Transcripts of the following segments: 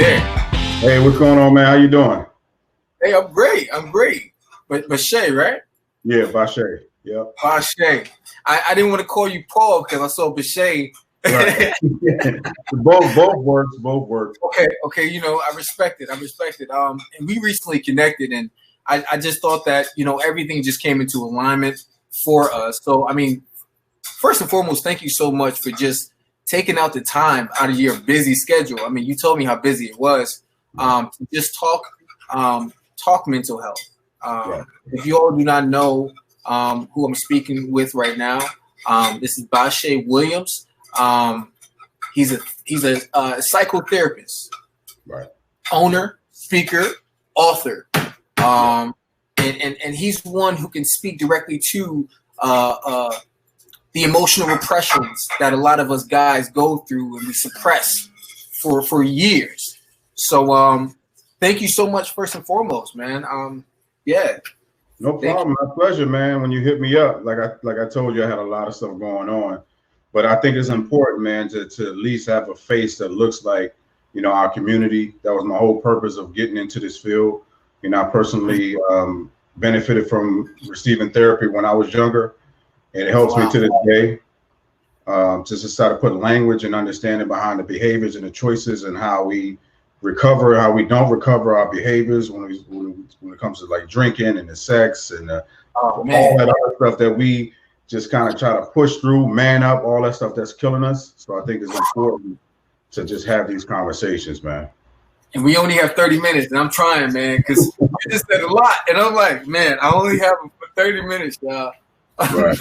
there? Hey, what's going on, man? How you doing? Hey, I'm great. But Bashea, right? Yeah, Bashea. Yep. Bashea. I didn't want to call you Paul because I saw Bashea. Right. both works. Okay. You know, I respect it. And we recently connected, and I just thought that, you know, everything just came into alignment for us. So, I mean, first and foremost, thank you so much for just taking out the time out of your busy schedule. I mean, you told me how busy it was. To just talk mental health. Right. If you all do not know who I'm speaking with right now, this is Bashea Williams. He's a psychotherapist, right? Owner, speaker, author, and he's one who can speak directly to the emotional repressions that a lot of us guys go through and we suppress for years. So thank you so much, first and foremost, man. Yeah. No problem. My pleasure, man. When you hit me up, like I told you, I had a lot of stuff going on, but I think it's important, man, to at least have a face that looks like, you know, our community. That was my whole purpose of getting into this field. You know, I personally benefited from receiving therapy when I was younger, and it helps me to this day. Just to try to put language and understanding behind the behaviors and the choices and how we recover, how we don't recover our behaviors when it comes to like drinking and the sex and all that other stuff that we just kind of try to push through, man up, all that stuff that's killing us. So I think it's important to just have these conversations, man. And we only have 30 minutes, and I'm trying, man, because you just said a lot, and I'm like, man, I only have 30 minutes, y'all. Right.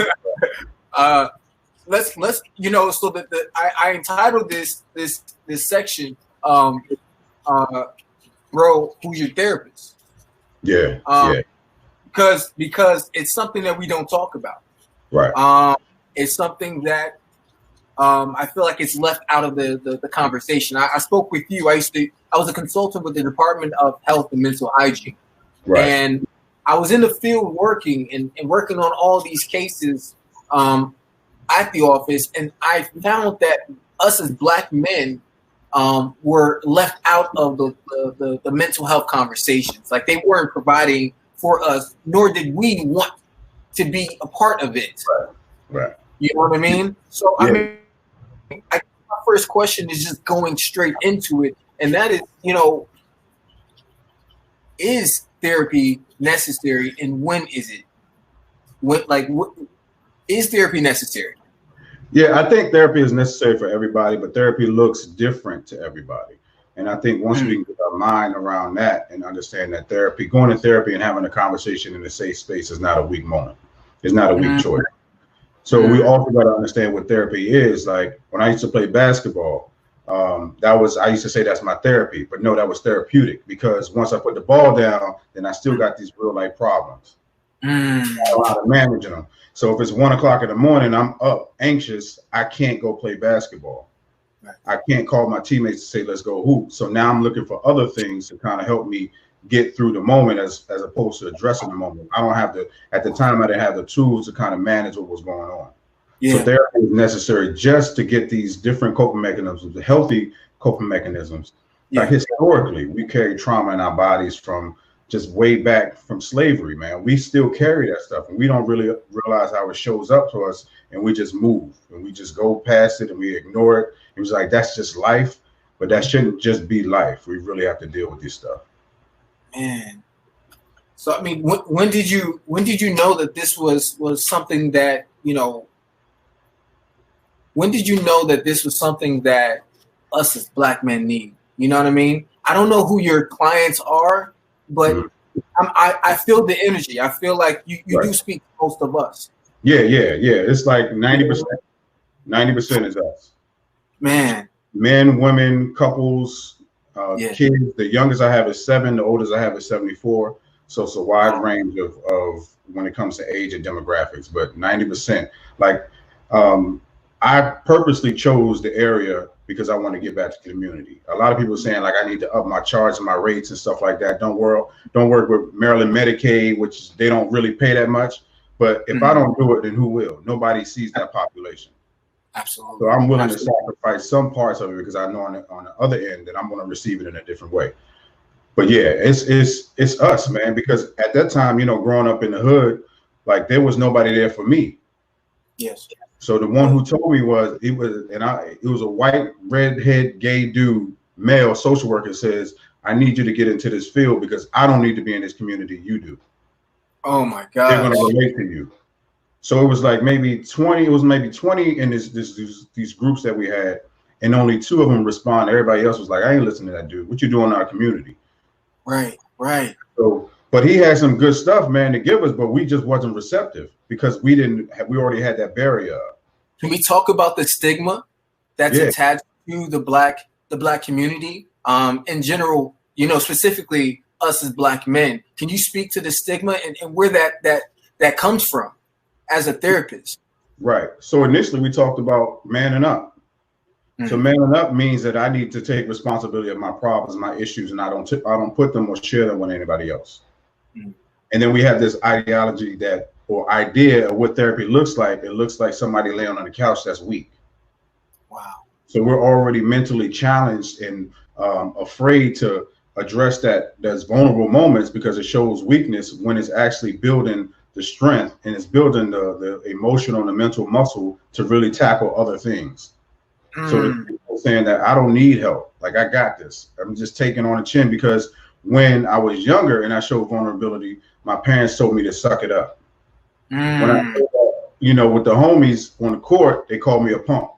Let's you know, so that I entitled this section, bro, who's your therapist? Yeah. Because it's something that we don't talk about. Right. It's something that I feel like it's left out of the conversation. I spoke with you. I was a consultant with the Department of Health and Mental Hygiene. Right. And I was in the field working on all these cases at the office, and I found that us as Black men were left out of the mental health conversations. Like, they weren't providing for us, nor did we want to be a part of it. Right. You know what I mean? So, yeah. I mean, my first question is just going straight into it, and that is, you know, is therapy necessary, and when is it? Is therapy necessary? Yeah, I think therapy is necessary for everybody, but therapy looks different to everybody. And I think once we can get our mind around that and understand that going to therapy and having a conversation in a safe space is not a weak moment. It's not a weak choice. So we also got to understand what therapy is. Like, when I used to play basketball, I used to say that's my therapy, but no, that was therapeutic, because once I put the ball down, then I still got these real life problems. I don't know how to manage them. So if it's 1 o'clock in the morning, I'm up anxious, I can't go play basketball. Right. I can't call my teammates to say, let's go hoop. So now I'm looking for other things to kind of help me get through the moment as opposed to addressing the moment. At the time, I didn't have the tools to kind of manage what was going on. Yeah. So therapy is necessary just to get these different coping mechanisms, the healthy coping mechanisms. Yeah. Like, historically, we carry trauma in our bodies from just way back from slavery, man. We still carry that stuff, and we don't really realize how it shows up to us, and we just move and we just go past it and we ignore it. It was like, that's just life, but that shouldn't just be life. We really have to deal with this stuff. Man. So, I mean, when did you know that this was something that, you know, when did you know that this was something that us as Black men need? You know what I mean? I don't know who your clients are, but I feel the energy. I feel like you do speak to most of us. Yeah. It's like 90%. 90% is us. Man. Men, women, couples, kids. The youngest I have is 7. The oldest I have is 74. So it's a wide range of when it comes to age and demographics. But 90%. Like, I purposely chose the area because I want to get back to the community. A lot of people are saying, like, I need to up my charge and my rates and stuff like that. Don't work with Maryland Medicaid, which they don't really pay that much. But if I don't do it, then who will? Nobody sees that population. Absolutely. So I'm willing to sacrifice some parts of it because I know on the other end that I'm going to receive it in a different way. But yeah, it's us, man, because at that time, growing up in the hood, like there was nobody there for me. Yes. So the one who told me it was a white, redhead, gay dude, male social worker, says, I need you to get into this field because I don't need to be in this community. You do. Oh my God. They're going to relate to you. So it was like maybe 20. It was maybe 20 in these groups that we had, and only 2 of them responded. Everybody else was like, I ain't listening to that dude. What you doing in our community? Right. So, but he had some good stuff, man, to give us, but we just wasn't receptive because we already had that barrier. Can we talk about the stigma that's attached to the black community? In general, specifically us as black men. Can you speak to the stigma and where that comes from as a therapist? Right. So initially we talked about manning up. Mm-hmm. So manning up means that I need to take responsibility of my problems, my issues, and I don't put them or share them with anybody else. Mm-hmm. And then we have this ideology or idea of what therapy looks like. It looks like somebody laying on the couch that's weak. Wow. So we're already mentally challenged and afraid to address those vulnerable moments because it shows weakness when it's actually building the strength and it's building the emotional and the mental muscle to really tackle other things. So the people saying that I don't need help, like I got this. I'm just taking on a chin because when I was younger and I showed vulnerability, my parents told me to suck it up. When I, with the homies on the court, they called me a punk.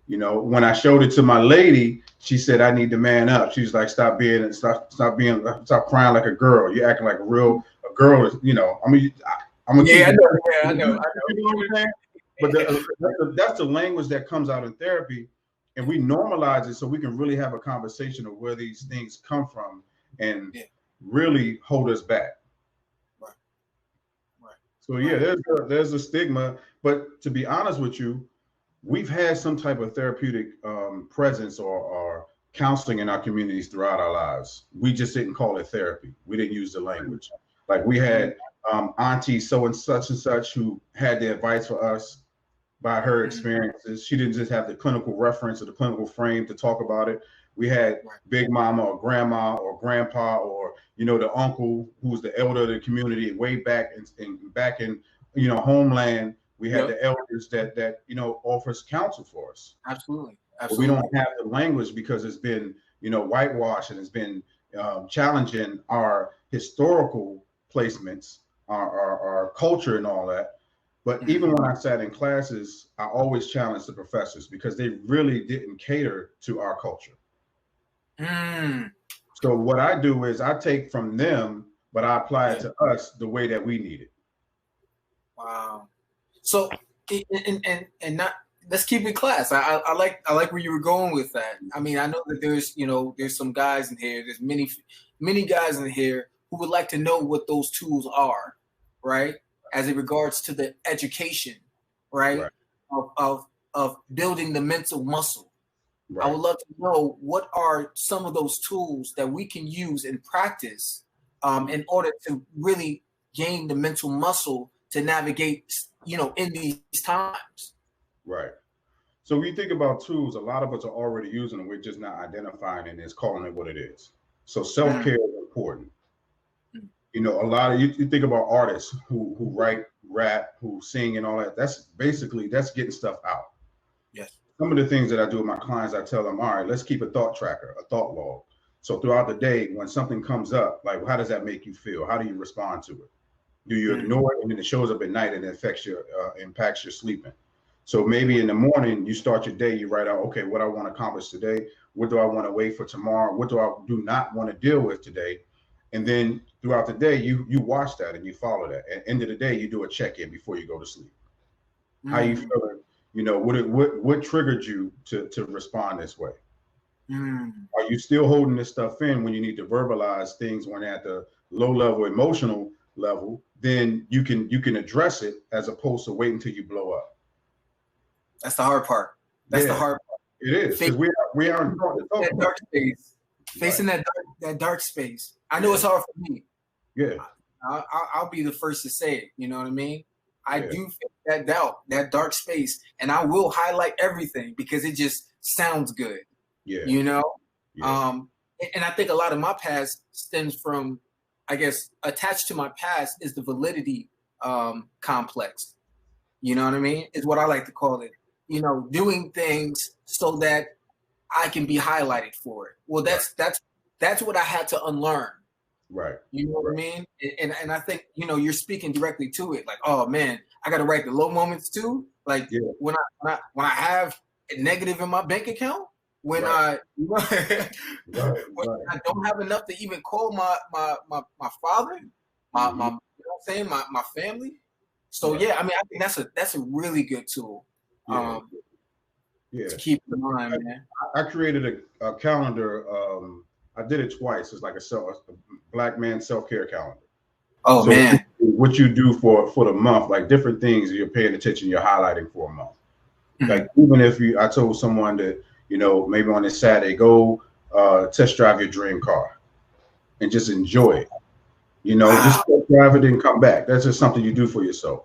When I showed it to my lady, she said I need to man up. She was like, stop crying like a girl. You're acting like a girl. I mean, I'm gonna I know. You know what I'm saying? But that's the language that comes out in therapy, and we normalize it so we can really have a conversation of where these things come from and really hold us back. Right. So there's a stigma, but to be honest with you, we've had some type of therapeutic presence or counseling in our communities throughout our lives. We just didn't call it therapy. We didn't use the language. Like we had auntie so and such who had the advice for us by her experiences. She didn't just have the clinical reference or the clinical frame to talk about it. We had big mama or grandma or grandpa or, the uncle who was the elder of the community way back in homeland. We had the elders that offers counsel for us. Absolutely. But we don't have the language because it's been, whitewashed and it's been challenging our historical placements, our culture and all that. But even when I sat in classes, I always challenged the professors because they really didn't cater to our culture. So what I do is I take from them, but I apply it to us the way that we need it. Wow. So and not, let's keep it class. I like where you were going with that. I mean, I know that there's some guys in here. There's many guys in here who would like to know what those tools are, right? As it regards to the education, right? Of building the mental muscle. Right. I would love to know what are some of those tools that we can use in practice in order to really gain the mental muscle to navigate, in these times. Right. So when you think about tools, a lot of us are already using them. We're just not identifying it and calling it what it is. So self-care is important. A lot of you think about artists who write, rap, who sing and all that. That's getting stuff out. Yes. Some of the things that I do with my clients, I tell them, all right, let's keep a thought tracker, a thought log. So throughout the day, when something comes up, like how does that make you feel? How do you respond to it? Do you ignore it and then it shows up at night and it impacts your sleeping? So maybe in the morning, you start your day, you write out, okay, what I want to accomplish today. What do I want to wait for tomorrow? What do I do not want to deal with today? And then throughout the day, you watch that and you follow that. At the end of the day, you do a check-in before you go to sleep. How you feeling? What triggered you to respond this way? Are you still holding this stuff in when you need to verbalize things when at the low level emotional level? Then you can address it as opposed to waiting until you blow up. That's the hard part. That's the hard part. It is because we aren't that dark space. Facing that dark space. I know it's hard for me. Yeah. I'll be the first to say it. You know what I mean? I do feel that doubt, that dark space, and I will highlight everything because it just sounds good. Yeah. You know? Yeah. And I think a lot of my past stems from, I guess, attached to my past is the validity complex. You know what I mean? Is what I like to call it. You know, doing things so that I can be highlighted for it. Well, that's what I had to unlearn. Right. You know what I mean? And I think, you know, you're speaking directly to it. Like, oh man, I got to write the low moments too. Like when I have a negative in my bank account, when I when I don't have enough to even call my father, my you know what I'm saying, my family. So yeah, I mean, I think that's a really good tool. To keep in mind, man. I created a calendar. I did it twice. It's like a Black man self-care calendar. Oh, so man. What you do for the month, like different things you're paying attention, you're highlighting for a month. Like even if I told someone that, you know, maybe on this Saturday, go test drive your dream car and just enjoy it. You know, just test drive it and come back. That's just something you do for yourself.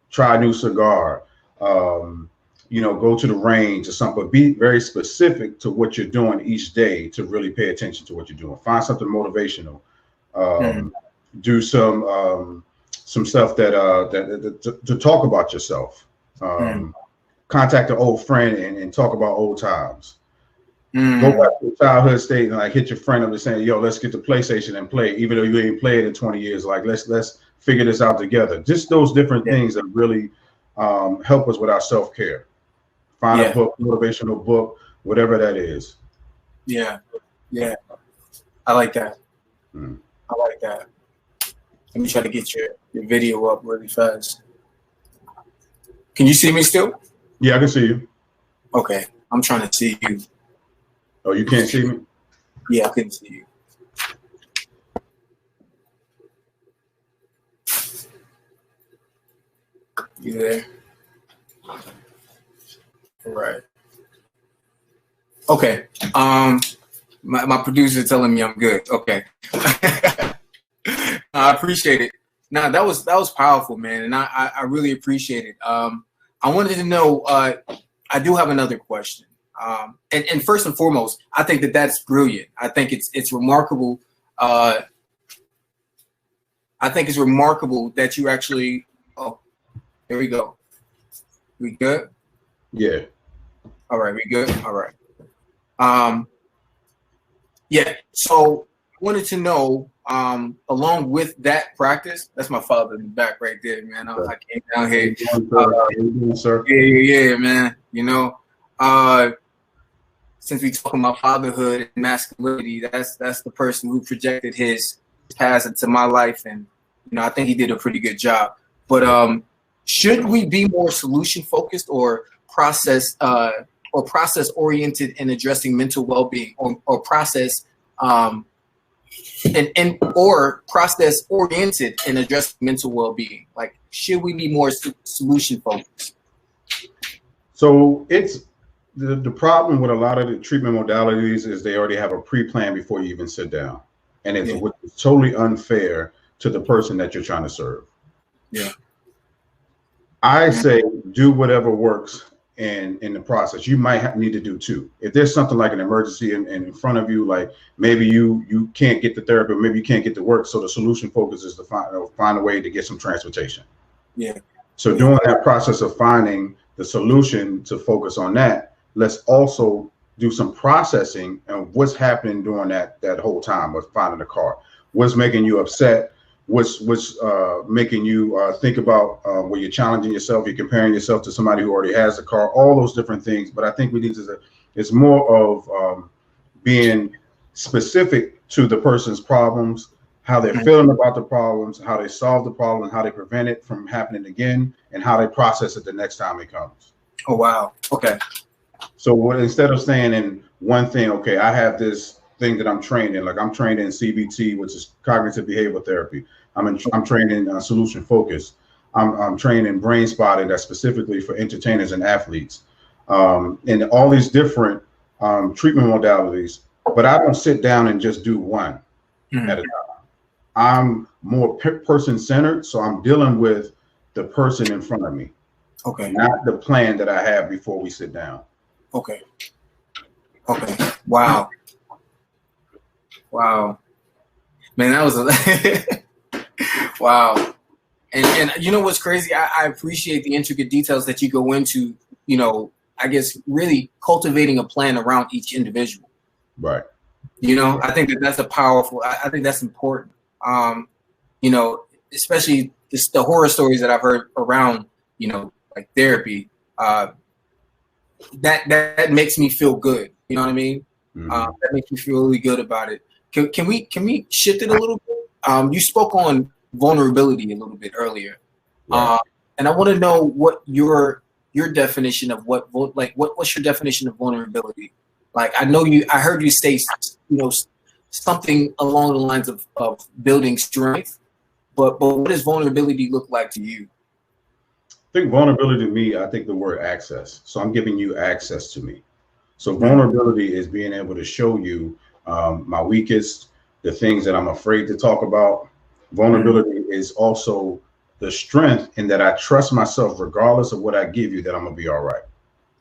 Try a new cigar. You know, go to the range or something, but be very specific to what you're doing each day to really pay attention to what you're doing. Find something motivational. Do some stuff that to talk about yourself. Contact an old friend and talk about old times. Go back to childhood state and like hit your friend up and saying, yo, let's get the PlayStation and play, even though you ain't played in 20 years. Like let's figure this out together. Just those different things that really help us with our self-care. Find a book, motivational book, whatever that is. Yeah. I like that. I like that. Let me try to get your video up really fast. Can you see me still? Yeah, I can see you. Okay. I'm trying to see you. Oh, you can't see me? Yeah, I can see you. You there? All right. Okay. My producer telling me I'm good. Okay. I appreciate it. Nah, that was powerful, man, and I really appreciate it. I wanted to know. I do have another question. And first and foremost, I think that's brilliant. I think it's remarkable. I think it's remarkable that you actually. Oh, there we go. We good? Yeah. All right, we good? All right. Yeah, so I wanted to know, along with that practice, that's my father in the back right there, man. I came down here. Yeah, man. You know, since we talking about fatherhood and masculinity, that's the person who projected his past into my life, and you know, I think he did a pretty good job. But should we be more solution focused or process oriented in addressing mental well-being, or process or process oriented in addressing mental well-being? Like, should we be more solution focused? So it's the problem with a lot of the treatment modalities is they already have a pre-plan before you even sit down, and it's totally unfair to the person that you're trying to serve. Yeah, I say do whatever works. And in the process, you might need to do two. If there's something like an emergency in front of you, like maybe you can't get the therapy, or maybe you can't get to work, so the solution focus is to find a way to get some transportation. Yeah. So during that process of finding the solution to focus on that, let's also do some processing and what's happening during that whole time of finding the car. What's making you upset? What's making you think about where you're challenging yourself, you're comparing yourself to somebody who already has a car, all those different things. But I think we need to, it's more of being specific to the person's problems, how they're feeling about the problems, how they solve the problem, how they prevent it from happening again, and how they process it the next time it comes. Oh, wow. Okay. So instead of saying in one thing, okay, I have this thing that I'm trained in, like I'm trained in CBT, which is cognitive behavioral therapy. I'm trained in solution focus. I'm trained in brain spotting, that's specifically for entertainers and athletes, and all these different treatment modalities. But I don't sit down and just do one at a time. I'm more person centered, so I'm dealing with the person in front of me. Okay. Not the plan that I have before we sit down. Okay. Okay. Wow. Wow. Man, that was a wow. And you know what's crazy? I appreciate the intricate details that you go into, you know, I guess really cultivating a plan around each individual. Right. You know, I think that's a powerful, I think that's important. You know, especially the horror stories that I've heard around, you know, like therapy, that makes me feel good. You know what I mean? Mm-hmm. That makes me feel really good about it. Can we shift it a little bit? You spoke on vulnerability a little bit earlier, Right. and I want to know what your definition of what's your definition of vulnerability? Like, I heard you say, you know, something along the lines of building strength, but what does vulnerability look like to you? I think vulnerability to me, I think the word access. So I'm giving you access to me. So vulnerability is being able to show you my weakest, the things that I'm afraid to talk about. Vulnerability is also the strength in that I trust myself, regardless of what I give you, that I'm gonna be all right.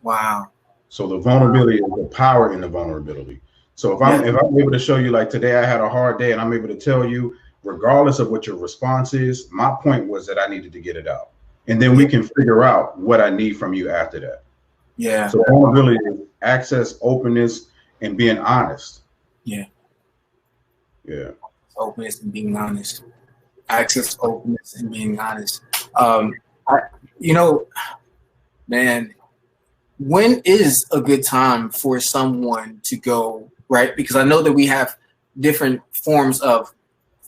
Wow. So the vulnerability is the power in the vulnerability. So if I'm able to show you, like today I had a hard day, and I'm able to tell you, regardless of what your response is, my point was that I needed to get it out. And then we can figure out what I need from you after that. Yeah. So vulnerability is access, openness, and being honest. Yeah. Yeah. Openness and being honest. Access, openness, and being honest. You know, man, when is a good time for someone to go, right? Because I know that we have different forms of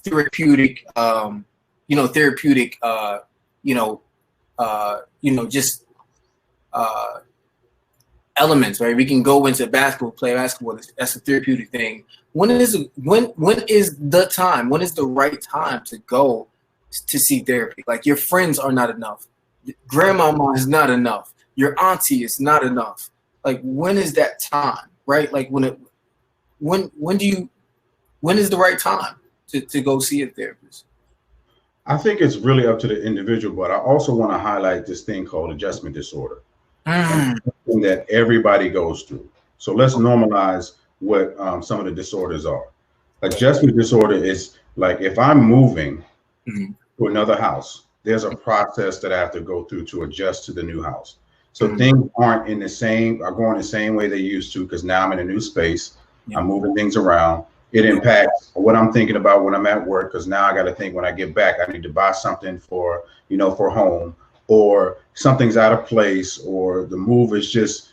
therapeutic, just elements, right? We can go into basketball, play basketball. That's a therapeutic thing. When is the time? When is the right time to go to see therapy? Like, your friends are not enough. Grandmama is not enough. Your auntie is not enough. Like, when is that time, right? Like, when is the right time to go see a therapist? I think it's really up to the individual, but I also want to highlight this thing called adjustment disorder. Something that everybody goes through. So let's normalize what some of the disorders are. Adjustment disorder is like, if I'm moving to another house, there's a process that I have to go through to adjust to the new house. So things are going the same way they used to, because now I'm in a new space. I'm moving things around. It impacts what I'm thinking about when I'm at work, because now I got to think, when I get back, I need to buy something for home, or something's out of place, or the move is just,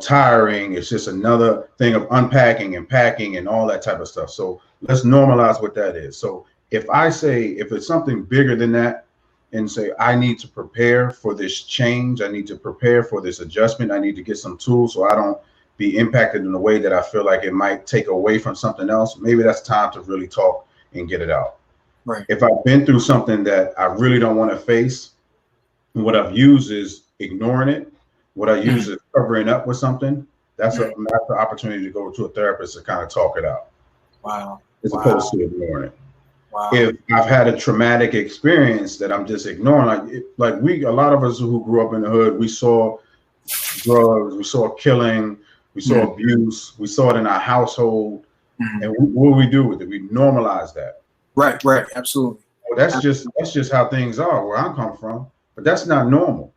tiring. It's just another thing of unpacking and packing and all that type of stuff. So let's normalize what that is. So if it's something bigger than that, and say, I need to prepare for this change, I need to prepare for this adjustment, I need to get some tools so I don't be impacted in a way that I feel like it might take away from something else, maybe that's time to really talk and get it out. Right. If I've been through something that I really don't want to face, what I've used is ignoring it. What I use is covering up with something. That's an opportunity to go to a therapist to kind of talk it out. Wow. As opposed to ignoring it. Wow. If I've had a traumatic experience that I'm just ignoring, a lot of us who grew up in the hood, we saw drugs, we saw killing, we saw abuse, we saw it in our household, and what do we do with it? We normalize that. Right, absolutely. Well, that's just how things are where I come from, but that's not normal.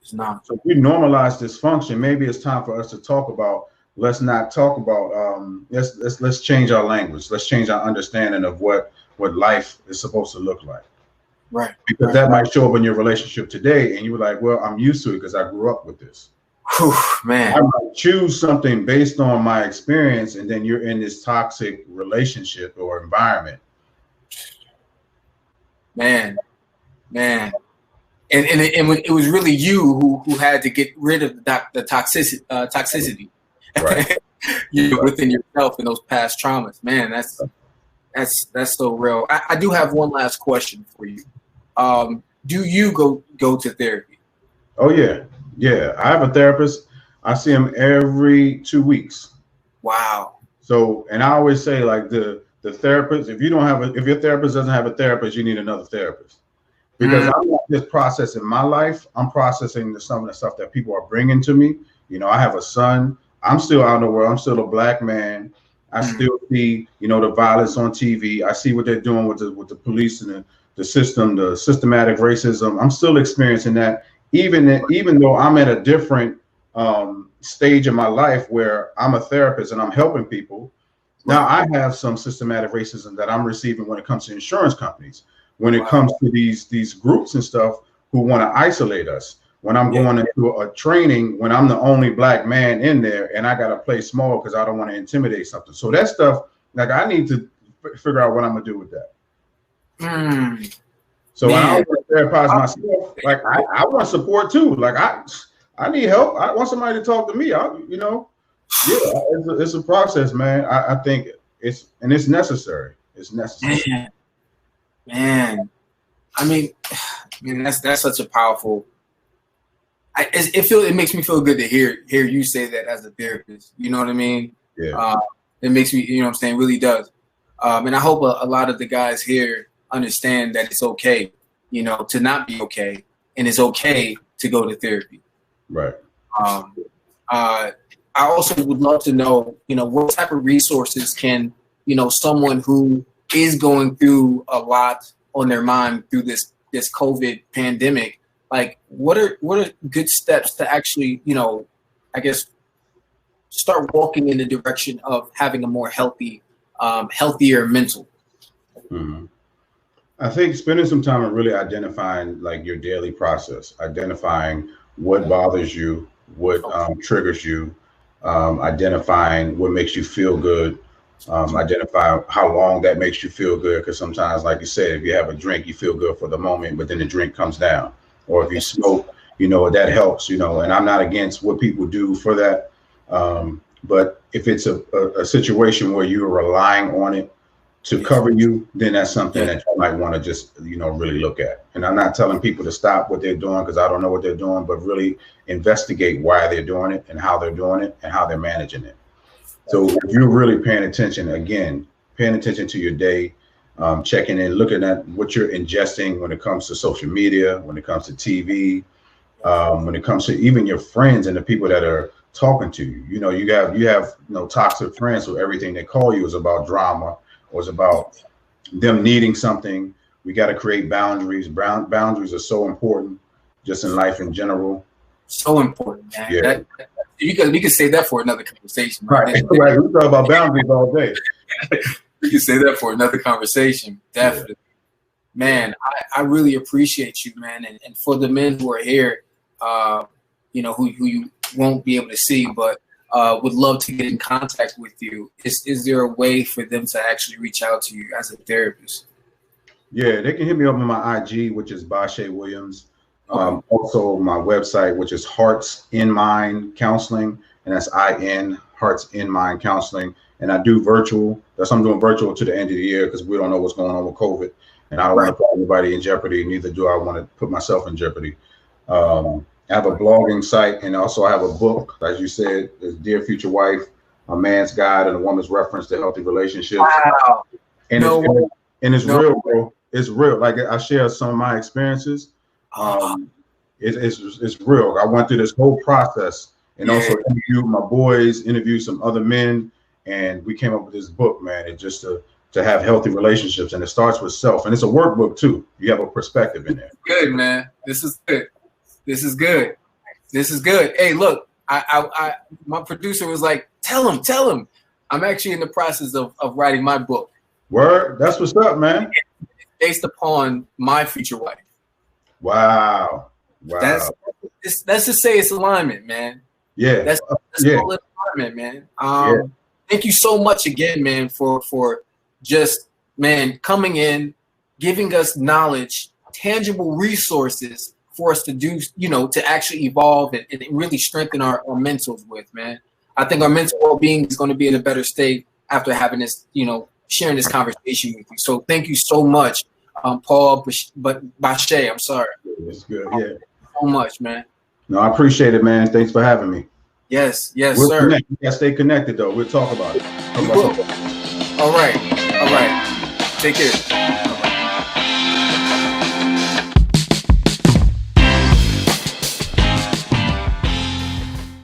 It's not. So if we normalize dysfunction, maybe it's time for us to talk about. Let's not talk about. Let's change our language. Let's change our understanding of what life is supposed to look like. Right. Because that might show up in your relationship today, and you were like, well, I'm used to it because I grew up with this. Whew, man. I might choose something based on my experience, and then you're in this toxic relationship or environment. Man. And it was really you who had to get rid of the toxicity Right. within yourself and those past traumas. Man, that's so real. I do have one last question for you. Do you go to therapy? Oh yeah. I have a therapist. I see him every 2 weeks. Wow. So, and I always say, like, the therapist, if your therapist doesn't have a therapist, you need another therapist. because I'm not just processing my life. I'm processing some of the stuff that people are bringing to me. You know, I have a son. I'm still out in the world. I'm still a black man. I still see, you know, the violence on TV. I see what they're doing with the police and the system, the systematic racism. I'm still experiencing that, even though I'm at a different stage in my life where I'm a therapist and I'm helping people. Now I have some systematic racism that I'm receiving when it comes to insurance companies, when it comes to these groups and stuff who want to isolate us. When I'm going into a training, when I'm the only black man in there and I got to play small because I don't want to intimidate something. So that stuff, like, I need to figure out what I'm going to do with that. So when I want to therapize myself, like, I want support too. Like, I need help. I want somebody to talk to me. It's a process, man. I think it's necessary. It's necessary. Man. I mean, that's such a powerful. It makes me feel good to hear you say that as a therapist. You know what I mean? Yeah. It makes me, you know what I'm saying, really does. And I hope a lot of the guys here understand that it's okay, you know, to not be okay, and it's okay to go to therapy. Right. I also would love to know, you know, what type of resources can, you know, someone who is going through a lot on their mind through this COVID pandemic, like, what are good steps to actually, you know, I guess, start walking in the direction of having a more healthier mental? Mm-hmm. I think spending some time and really identifying, like, your daily process, identifying what bothers you, what triggers you, identifying what makes you feel good, identify how long that makes you feel good. Because sometimes, like you said, if you have a drink, you feel good for the moment, but then the drink comes down. Or if you smoke, you know, that helps, you know, and I'm not against what people do for that. But if it's a situation where you're relying on it to cover you, then that's something that you might want to just, you know, really look at. And I'm not telling people to stop what they're doing because I don't know what they're doing, but really investigate why they're doing it and how they're doing it and how they're managing it. So if you're really paying attention to your day, checking in, looking at what you're ingesting when it comes to social media, when it comes to TV, when it comes to even your friends and the people that are talking to you. You know, you have toxic friends, so everything they call you is about drama or is about them needing something. We got to create boundaries. Boundaries are so important just in life in general. So important, man. Yeah. We could say that for another conversation. Right. Right. We talk about boundaries all day. We can say that for another conversation. Definitely. Yeah. Man, I really appreciate you, man. And for the men who are here, you know, who you won't be able to see, but would love to get in contact with you. Is there a way for them to actually reach out to you as a therapist? Yeah, they can hit me up on my IG, which is Bashea Williams. Also my website, which is Hearts in Mind Counseling, and that's IN, Hearts in Mind Counseling. And I do virtual. That's I'm doing virtual to the end of the year because we don't know what's going on with COVID, and I don't want to put anybody in jeopardy. Neither do I want to put myself in jeopardy. I have a blogging site, and also I have a book, as you said, is Dear Future Wife: A Man's Guide and a Woman's Reference to Healthy Relationships. Wow. And it's real, bro. It's real. Like, I share some of my experiences. It's real. I went through this whole process and also interviewed my boys, interviewed some other men, and we came up with this book, man. It's just to have healthy relationships, and it starts with self, and it's a workbook too. You have a perspective in there. Good, man. This is good. This is good. This is good. Hey, look, I my producer was like, tell him. I'm actually in the process of writing my book. Word? That's what's up, man. Based upon my future wife. Wow. Let's just say it's alignment, man. Yeah. That's alignment, man. Thank you so much again, man, for just, man, coming in, giving us knowledge, tangible resources for us to do, you know, to actually evolve and really strengthen our mentals with, man. I think our mental well-being is going to be in a better state after having this, you know, sharing this conversation with you. So thank you so much, Paul, but Bashea, I'm sorry. It's good, yeah. So much, man. No, I appreciate it, man. Thanks for having me. Yes, sir. We gotta stay connected, though. We'll talk about it. All right. Take care.